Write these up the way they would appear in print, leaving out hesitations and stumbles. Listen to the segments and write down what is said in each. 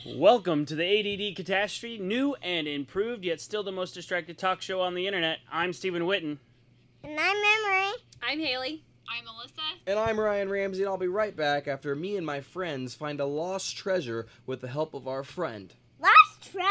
Welcome to the ADD Catastrophe, new and improved, yet still the most distracted talk show on the internet. I'm Stephen Witten. And I'm Emery. I'm Haley. I'm Alyssa. And I'm Ryan Ramsey, and I'll be right back after me and my friends find a lost treasure with the help of our friend. Lost treasure?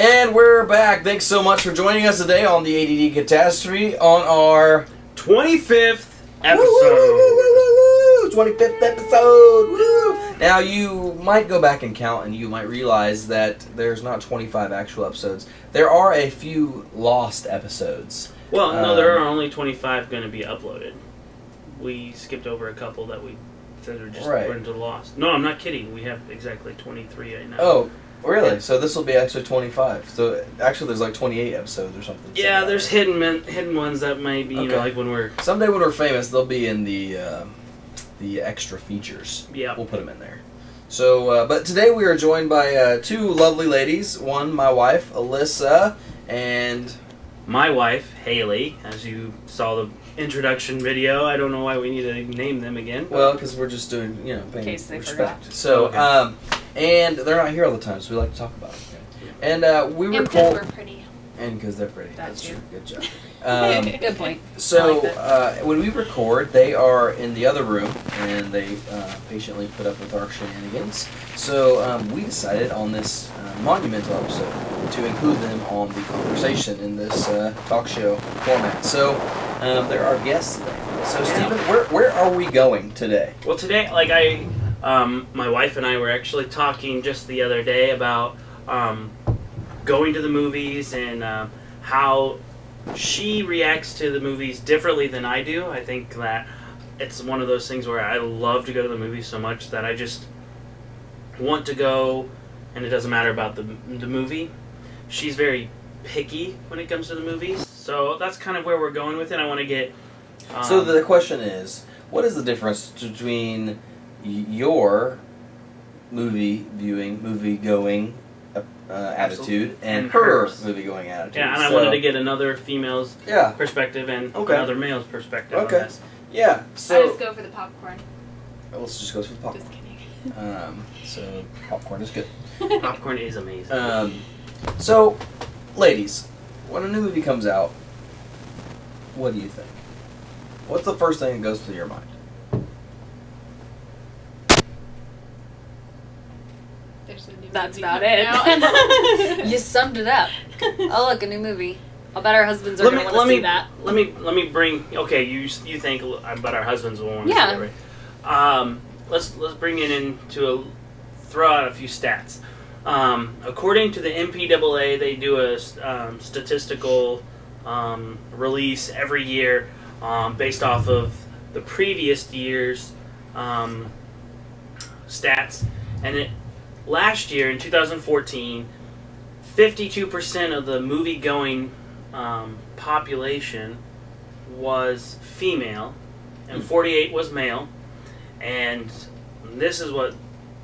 And we're back. Thanks so much for joining us today on the ADD Catastrophe on our 25th episode. Woo! 25th episode. Woo! Now you might go back and count, and you might realize that there's not 25 actual episodes. There are a few lost episodes. Well, no, there are only 25 going to be uploaded. We skipped over a couple that we said were just according to the lost. No, I'm not kidding. We have exactly 23 right now. Oh. Really? So this will be actually 25. So actually there's like 28 episodes or something. Yeah, there's hidden ones that might be, you know, like when we're... Someday when we're famous, they'll be in the extra features. Yeah. We'll put them in there. So, but today we are joined by two lovely ladies. One, my wife, Alyssa, and... my wife, Haley, as you saw the introduction video. I don't know why we need to name them again. Well, because we're just doing, you know, paying in case they respect. forgot. So, okay. And they're not here all the time, so we like to talk about them. And we And record... because we're pretty. And because they're pretty. That's true. true. Good job. Good point. So, I like when we record, they are in the other room, and they patiently put up with our shenanigans. So, we decided on this monumental episode to include them on the conversation in this talk show format. So, they're our guests today. So, Stephen, where are we going today? Well, today, like my wife and I were actually talking just the other day about going to the movies and how she reacts to the movies differently than I do. I think that it's one of those things where I love to go to the movies so much that I just want to go, and it doesn't matter about the movie. She's very picky when it comes to the movies, so that's kind of where we're going with it. I want to get... so the question is, what is the difference between your movie-going attitude and her movie-going attitude? Yeah, and I wanted to get another female's perspective and another male's perspective on this. Yeah, so... I just go for the popcorn. Let's just go for the popcorn. Just kidding. So, popcorn is good. Popcorn is amazing. So, ladies, when a new movie comes out, what do you think? What's the first thing that goes through your mind? That's about it. You summed it up. Oh, look, a new movie. I'll bet our husbands are going to want to see that. Let me bring... Okay, you think... I bet our husbands will want to see that, right? Let's bring it into throw out a few stats. According to the MPAA, they do a statistical release every year based off of the previous year's stats, and last year in 2014, 52% of the movie-going population was female, and 48 was male, and this is what,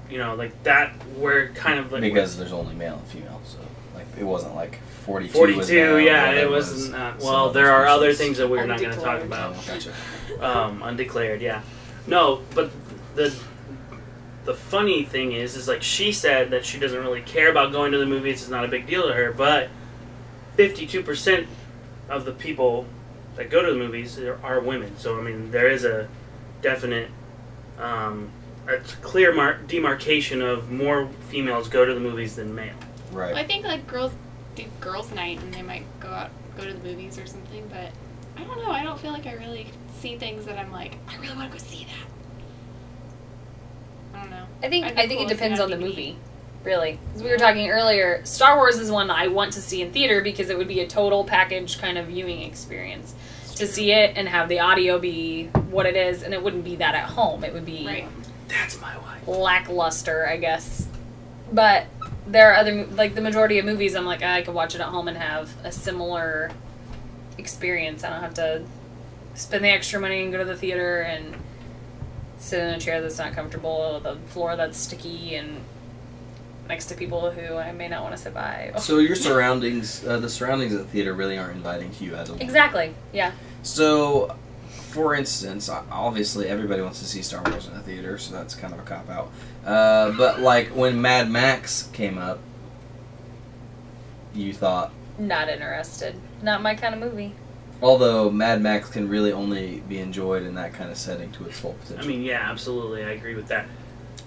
you know, like that, we're kind of like... Because there's only male and female, so like it wasn't like 42 was 42, male, yeah, it wasn't... well, there are other things that we're not going to talk about. Oh, gotcha. Undeclared, yeah. No, but the funny thing is like she said that she doesn't really care about going to the movies. It's not a big deal to her, but 52% of the people that go to the movies are women. So, I mean, there is a definite, a clear demarcation of more females go to the movies than male. Right. Well, I think like girls do girls' night and they might go to the movies or something, but I don't know. I don't feel like I really see things that I'm like, I really want to go see that. I don't know. I think it depends on the movie, really. As we were talking earlier, Star Wars is one that I want to see in theater because it would be a total package kind of viewing experience. To see it and have the audio be what it is, and it wouldn't be that at home. It would be That's my wife. lackluster, I guess. But there are other, like the majority of movies, I'm like, I could watch it at home and have a similar experience. I don't have to spend the extra money and go to the theater and sit in a chair that's not comfortable, the floor that's sticky, and next to people who I may not want to sit by. So your surroundings, the surroundings of the theater really aren't inviting to you at all. Exactly, yeah. So, for instance, obviously everybody wants to see Star Wars in a theater, so that's kind of a cop-out. But, like, when Mad Max came up, you thought... Not interested. Not my kind of movie. Although Mad Max can really only be enjoyed in that kind of setting to its full potential. I mean, yeah, absolutely. I agree with that.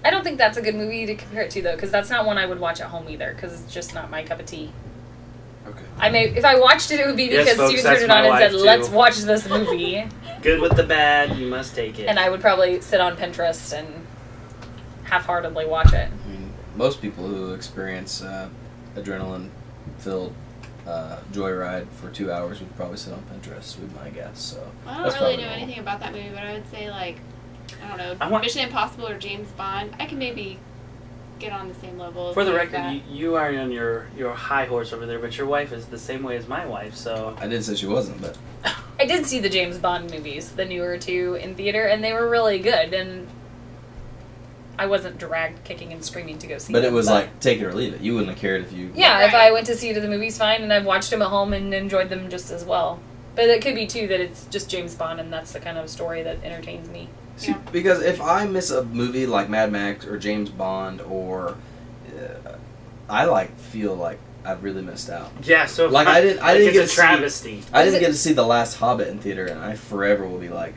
I don't think that's a good movie to compare it to, though, because that's not one I would watch at home either, because it's just not my cup of tea. Okay. If I watched it, it would be because folks, Steven turned it that's on my and said, wife, let's too. watch this movie. Good with the bad, you must take it. And I would probably sit on Pinterest and half-heartedly watch it. I mean, most people who experience adrenaline-filled joyride for 2 hours would probably sit on Pinterest, would be my guess. So Well, I that's don't really probably know normal. anything about that movie, but I would say, like, I don't know, I want- Mission Impossible or James Bond. I can maybe get on the same level. For the as record, that. you are on your high horse over there, but your wife is the same way as my wife, so... I didn't say she wasn't, but I did see the James Bond movies, the newer two, in theater, and they were really good, and I wasn't dragged kicking and screaming to go see them. but it was like take it or leave it. You wouldn't have cared if you. Yeah, if Right. I went to see it at the movies, fine, and I've watched them at home and enjoyed them just as well. But it could be, too, that it's just James Bond, and that's the kind of story that entertains me. See, Yeah. because if I miss a movie like Mad Max or James Bond or I feel like I've really missed out. Yeah, so... Like, I didn't it's get a to see- travesty. I Is didn't it- get to see The Last Hobbit in theater, and I forever will be like,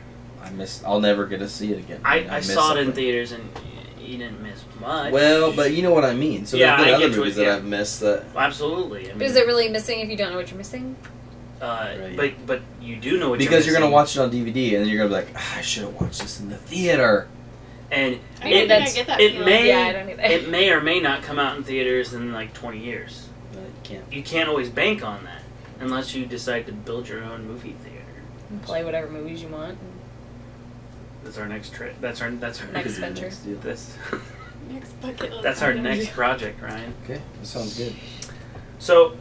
I'll never get to see it again. I missed saw it in something. theaters, and you didn't miss much. Well, but you know what I mean. So Yeah, there's I been other get you, movies yeah. that I've missed that. Absolutely. I mean, But is it really missing if you don't know what you're missing? Right. But you do know what Because you're missing. going to watch it on DVD, and then you're going to be like, I should have watched this in the theater. And I don't think I get that it feeling. may Yeah, I don't either. it may or may not come out in theaters in like 20 years. But you can't. You can't always bank on that unless you decide to build your own movie theater. Play whatever movies you want. That's our next trip. That's our Next Could be venture. next deal. this. Next bucket list That's our item. next project, Ryan. Okay, that sounds good. So,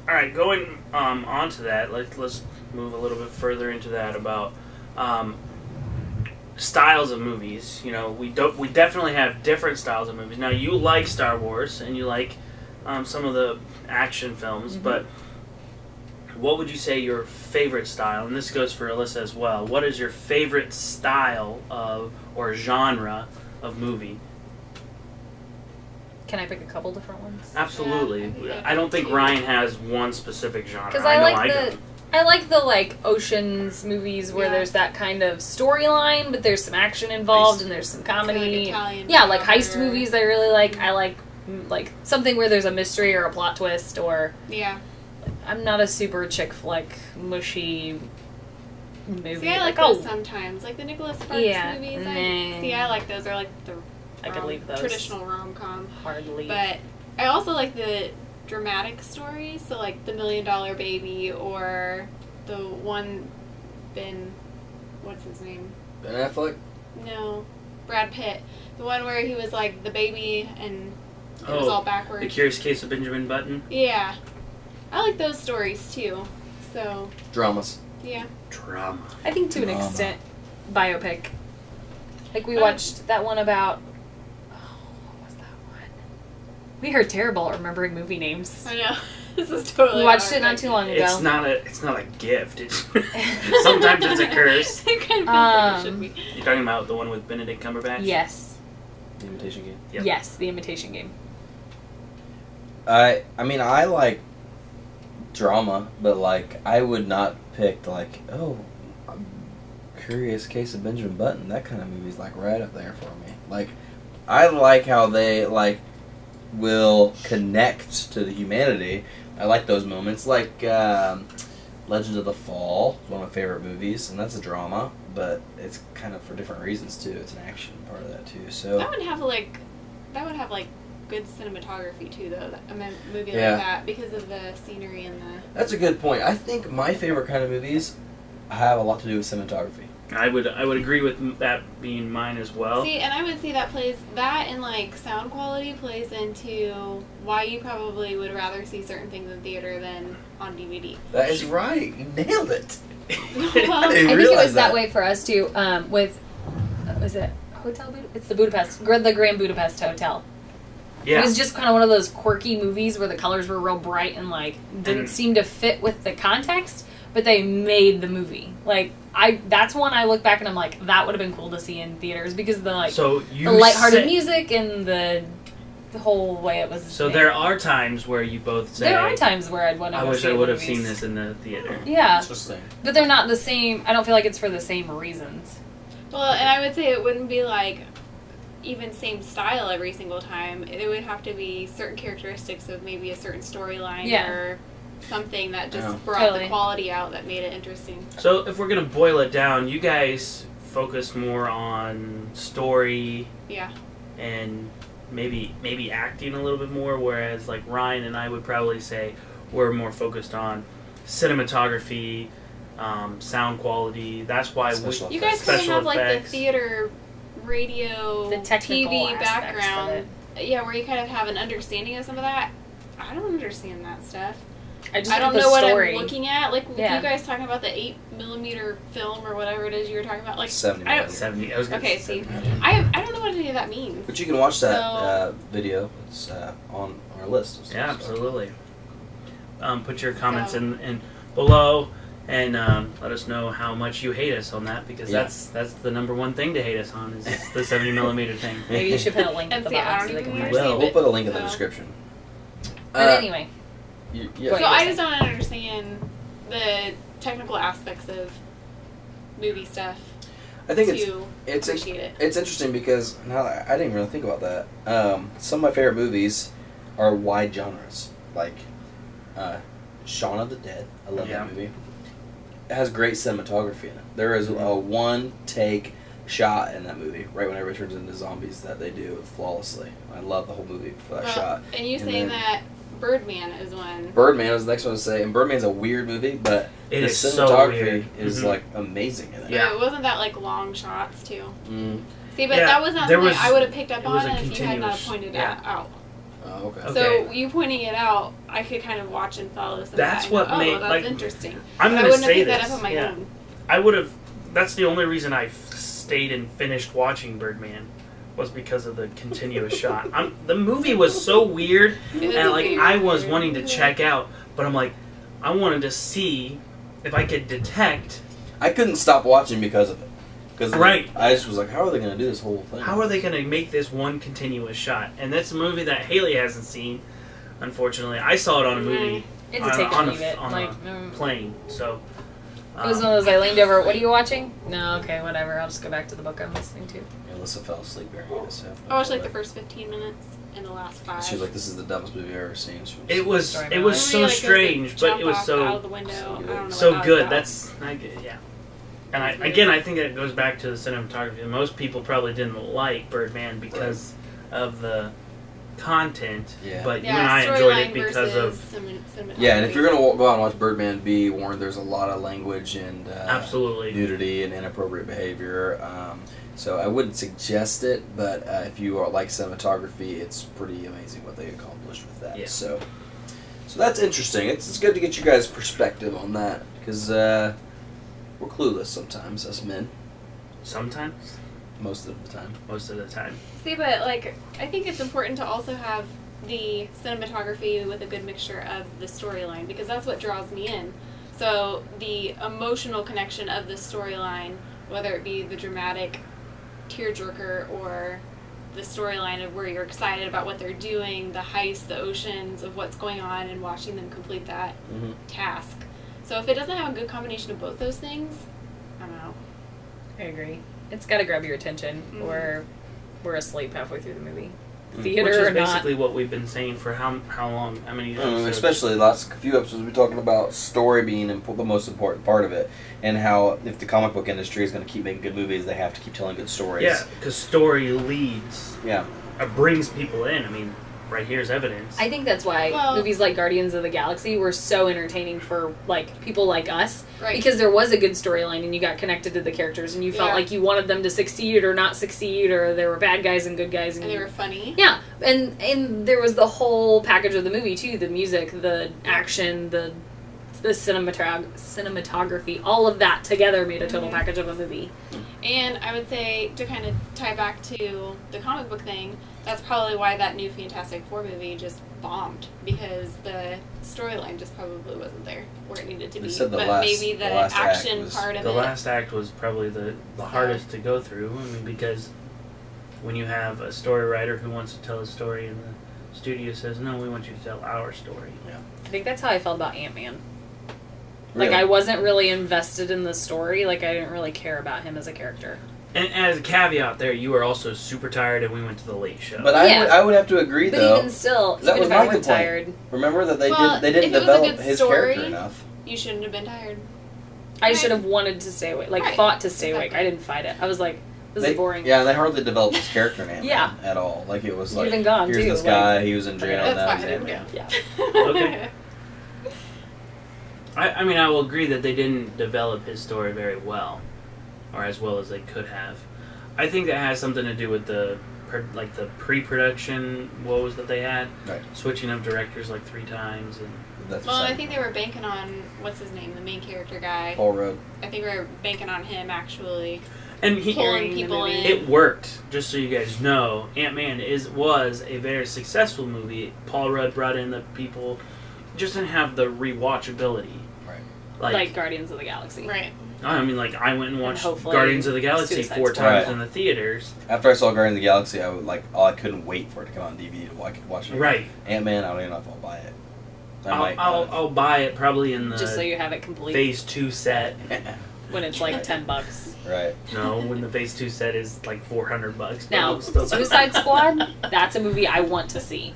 all right, going on to that, let's move a little bit further into that about styles of movies. You know, we definitely have different styles of movies. Now, you like Star Wars and you like some of the action films, but what would you say your favorite style? And this goes for Alyssa as well. What is your favorite style of or genre of movie? Can I pick a couple different ones? Absolutely. Yeah, I don't think Ryan has one specific genre. Because I I know like I the don't. I like the like oceans movies where Yeah. there's that kind of storyline, but there's some action involved Heist. and there's some Like comedy. Italian Yeah, like drama heist or- movies. I really like. I like something where there's a mystery or a plot twist. Or Yeah. I'm not a super chick flick mushy movie. See, I like oh, those sometimes. Like the Nicholas Sparks Yeah, movies. nah. See, I like those. Or like the I could leave those. traditional rom-com. Hardly. But I also like the dramatic stories. So like the $1 Million Baby or the one what's his name? Ben Affleck? No, Brad Pitt. The one where he was like the baby and it was Oh, all backwards. The Curious Case of Benjamin Button. Yeah. I like those stories too. So, Dramas. yeah. Drama. I think to an Drama. extent, biopic. Like we Um, watched that one about. Oh, what was that one? We heard terrible at remembering movie names. I know. This is totally We watched our it not thing. too long ago. It's not a gift. It's sometimes it's a curse. It kind of feels like it should be. You're talking about the one with Benedict Cumberbatch? Yes. The Imitation Game. Yep. Yes, The Imitation Game. I mean, I like drama, but like, I would not pick like, Curious Case of Benjamin Button. That kind of movie's like right up there for me. Like, I like how they like will connect to the humanity. I like those moments. Like Legend of the Fall is one of my favorite movies, and that's a drama, but it's kind of for different reasons too. It's an action part of that too. So That would have like good cinematography too, though. A movie Yeah. like that because of the scenery and the. that's a good point. I think my favorite kind of movies have a lot to do with cinematography. I would agree with that being mine as well. See, and I would say that and like sound quality plays into why you probably would rather see certain things in theater than on DVD. That is right. You nailed it. Well, I didn't I think it realize was that that. way for us too. With was it It's the the Grand Budapest Hotel. Yeah. It was just kind of one of those quirky movies where the colors were real bright and like didn't seem to fit with the context, but they made the movie. Like that's one I look back and I'm like, that would have been cool to see in theaters because the the lighthearted music and the whole way it was. So made. there are times where you both say, there are times where I'd want to. I wish see I would have movies. seen this in the theater. Yeah, Interesting. but they're not the same. I don't feel like it's for the same reasons. Well, and I would say it wouldn't be like even same style every single time. It would have to be certain characteristics of maybe a certain storyline or something that just brought the quality out that made it interesting. So if we're going to boil it down, you guys focus more on story and maybe acting a little bit more, whereas like Ryan and I would probably say we're more focused on cinematography, sound quality. That's why you guys kind of have like the theater, radio, the TV background. Yeah, where you kind of have an understanding of some of that. I don't understand that stuff. I don't know what I'm looking at. Like you guys talking about the 8mm film or whatever it is you were talking about, like 70. 70. I was gonna okay, say see, I don't know what any of that means. But you can watch that video. It's on our list. Yeah, absolutely. Put your comments in below and let us know how much you hate us on that, because that's the number one thing to hate us on is the 70mm thing. Maybe you should put a link at the bottom so they can We'll put a link in the description. But anyway. So I just don't understand the technical aspects of movie stuff. I think it's interesting because I didn't really think about that. Some of my favorite movies are wide genres, like Shaun of the Dead. I love that movie. It has great cinematography in it. There is a one-take shot in that movie, right whenever it turns into zombies, that they do flawlessly. I love the whole movie for that shot. And you saying that Birdman is one. Birdman was the next one to say, and Birdman's a weird movie, but the cinematography is like amazing in it. Yeah, wasn't that like long shots too? Mm. See, but that was not something I would have picked up on if you had not pointed that out. Oh, okay. So you pointing it out, I could kind of watch and follow some. That's what made. That's interesting. I'm going to say this. I wouldn't have picked that up on my own. I would have. That's the only reason I stayed and finished watching Birdman. Was because of the continuous shot. The movie was so weird, and like I was wanting to check out, but I'm like, I wanted to see if I could detect. I couldn't stop watching because of it. Because right, I just was like, how are they going to do this whole thing? How are they going to make this one continuous shot? And that's a movie that Haley hasn't seen. Unfortunately, I saw it on a movie. It's a take or leave it. On a plane. So. It was one of those I leaned over. What are you watching? No, okay, whatever. I'll just go back to the book I'm listening to. Alyssa fell asleep during this. I watched like the first 15 minutes and the last 5. She was like, "This is the dumbest movie I've ever seen." It was so strange, but it was so good. That's yeah. And I think it goes back to the cinematography. Most people probably didn't like Birdman because of the content, but you and I enjoyed it because of and if you're gonna go out and watch Birdman, be warned there's a lot of language and absolutely nudity and inappropriate behavior. So I wouldn't suggest it, but if you like cinematography, it's pretty amazing what they accomplished with that. Yeah. So that's interesting. It's good to get you guys' perspective on that because we're clueless sometimes, us men. Sometimes. Most of the time. Most of the time. See, but like, I think it's important to also have the cinematography with a good mixture of the storyline because that's what draws me in. So the emotional connection of the storyline, whether it be the dramatic tearjerker or the storyline of where you're excited about what they're doing, the heist, the oceans of what's going on, and watching them complete that task. So if it doesn't have a good combination of both those things, I don't know. I agree. It's got to grab your attention, or we're asleep halfway through the movie. Theater Which is or not. basically what we've been saying for how long? How many episodes? Especially the last few episodes, we're talking about story being the most important part of it, and how if the comic book industry is going to keep making good movies, they have to keep telling good stories. Yeah, because story leads. Yeah. It brings people in. I mean, right here's evidence. I think that's why movies like Guardians of the Galaxy were so entertaining for like people like us, because there was a good storyline and you got connected to the characters and you felt like you wanted them to succeed or not succeed, or there were bad guys and good guys, and they were funny. Yeah, and there was the whole package of the movie too: the music, the action, the the cinematography, all of that together made a total package of a movie. And I would say, to kind of tie back to the comic book thing, that's probably why that new Fantastic Four movie just bombed, because the storyline just probably wasn't there where it needed to be. said But maybe the action part of The it. last act was probably the hardest to go through. I mean, because when you have a story writer who wants to tell a story and the studio says, no, we want you to tell our story. Yeah. I think that's how I felt about AntMan. Really? Like, I wasn't really invested in the story. Like, I didn't really care about him as a character. And as a caveat there, you were also super tired and we went to the late show. But Yeah. I would have to agree, But though. even still, that even was if my I weren't complaint. tired, Remember that Well, they didn't if it was a develop good his story, character enough. You shouldn't have been tired. I Right. should have wanted to stay awake. Like, Right. fought to stay awake. Exactly. I didn't fight it. I was like, this They- is boring. Yeah, and they hardly developed his character in Ant-Man Yeah. at all. Like, it was He'd like, been gone, here's too, this like- guy, he was in jail, That's that was fine. Ant-Man. Yeah. Okay. I mean, I will agree that they didn't develop his story very well, or as well as they could have. I think that has something to do with the pre-production woes that they had, Right. switching up directors like 3 times, and That's Well, beside I think they were banking on, what's his name, the main character guy. Paul Rudd. I think we were banking on him actually he pulling the people movie. in. it worked. Just so you guys know, Ant-Man was a very successful movie. Paul Rudd brought in the people, just didn't have the rewatchability. Right. Like Guardians of the Galaxy. Right. I mean, like, I went and watched hopefully Guardians of the Galaxy Suicide 4 Squad. times Right. in the theaters. After I saw Guardians of the Galaxy, I would I couldn't wait for it to come out on DVD to watch it. Right. Ant-Man, I don't even know if I'll buy it. I might. I'll buy it probably in the Just so you have it complete Phase 2 set. when it's like $10. Right. No, when the Phase 2 set is like $400. but Now, we'll still- Suicide Squad, that's a movie I want to see.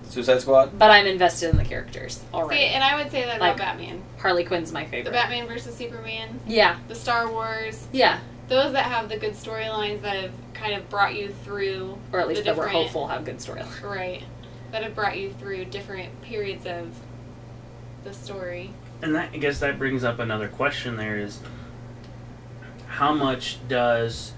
Suicide Squad? But I'm invested in the characters already. See, and I would say that Like- about Batman. Harley Quinn's my The favorite. Batman versus Superman, Yeah, the Star Wars, yeah. those that have the good storylines that have kind of brought you through, Or at least the that we're different- hopeful have good storyline. right, that have brought you through different periods of the story. And I guess that brings up another question there is, how much does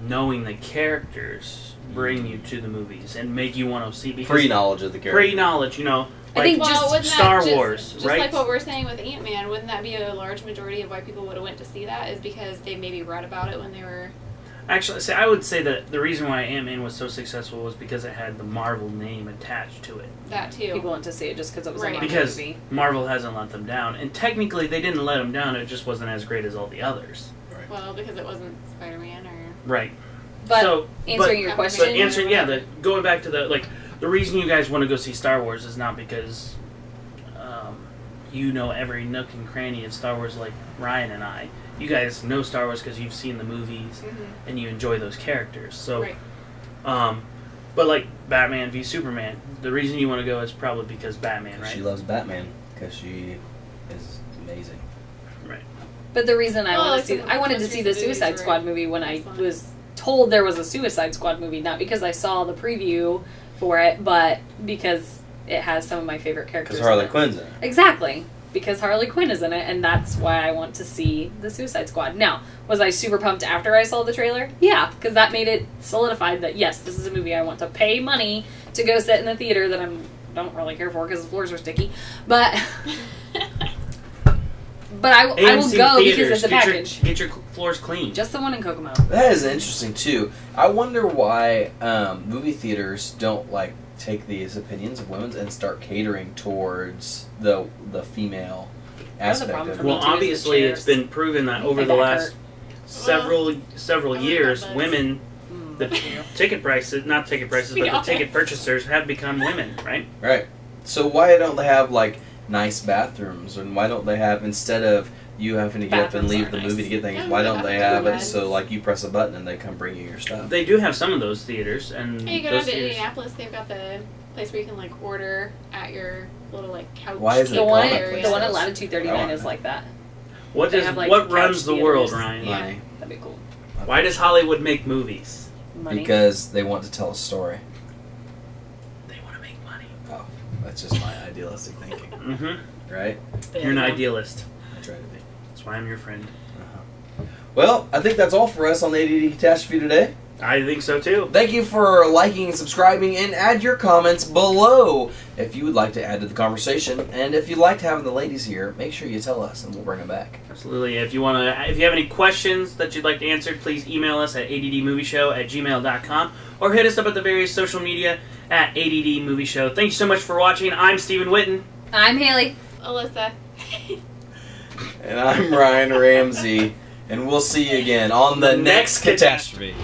knowing the characters bring you to the movies and make you want to see? Because Pre-knowledge of the character. pre-knowledge, you know, I think like just wouldn't that Star just- Wars, just right? like what we're saying with Ant-Man, wouldn't that be a large majority of why people would have went to see that? Is because they maybe read about it when they were... Actually, I would say that the reason why Ant-Man was so successful was because it had the Marvel name attached to it. That too. People went to see it just because it was a Right. Marvel Because movie. Marvel hasn't let them down. And technically, they didn't let them down, it just wasn't as great as all the others. Well, because it wasn't Spider-Man or... Right. But so, answering your but question, going back to the reason you guys want to go see Star Wars is not because you know every nook and cranny of Star Wars like Ryan and I. You guys know Star Wars because you've seen the movies and you enjoy those characters. So, Right. but like Batman v Superman, the reason you want to go is probably because Batman, right? She loves Batman because she is amazing. Right. but the reason I Well, want like to see, the I wanted to most see the recent movies Suicide were Squad movie when I excellent. was told there was a Suicide Squad movie, not because I saw the preview for it, but because it has some of my favorite characters. Because Harley in it. Quinn's in it. Exactly. Because Harley Quinn is in it, and that's why I want to see the Suicide Squad. Now, was I super pumped after I saw the trailer? Yeah, because that made it solidified that, yes, this is a movie I want to pay money to go sit in the theater that I don't really care for because the floors are sticky. But I will AMC go because theaters, it's a get package. get your floors clean. Just the one in Kokomo. That is interesting too. I wonder why movie theaters don't take these opinions of women's and start catering towards the female aspect problem of for it. me Well, too is the obviously, it's chairs. been proven that over My the back last hurt. several I years, like that. women, the ticket prices, not ticket prices, but the Yeah. ticket purchasers have become women, right? Right. So why don't they have nice bathrooms, and why don't they have, instead of you having to get up and Bathrooms leave are the nice. movie to get things, Yeah, why we don't have they to have do it that. so you press a button and they come bring you your stuff? They do have some of those theaters, and Hey, you go those down to theaters. Indianapolis, they've got the place where you can order at your little couch. Why isn't The it one, common at, place? the one at Latitude 39 I is like that. What They does have, like, what couch runs the world, theaters. Ryan? Yeah. Money. That'd be cool. Why does Hollywood make movies? Money. Because they want to tell a story. They want to make money. Oh, that's just my idealistic thinking, Mm-hmm. right? You're an idealist. I try to be. That's why I'm your friend. Well, I think that's all for us on the ADD Catastrophe today. I think so too. Thank you for liking and subscribing, and add your comments below if you would like to add to the conversation. And if you liked having the ladies here, make sure you tell us and we'll bring them back. Absolutely. If you have any questions that you'd like answered, please email us at addmovieshow@gmail.com or hit us up at the various social media at addmovieshow. Thank you so much for watching. I'm Stephen Witten. I'm Haley. Alyssa. And I'm Ryan Ramsey. And we'll see you again on the next Catastrophe.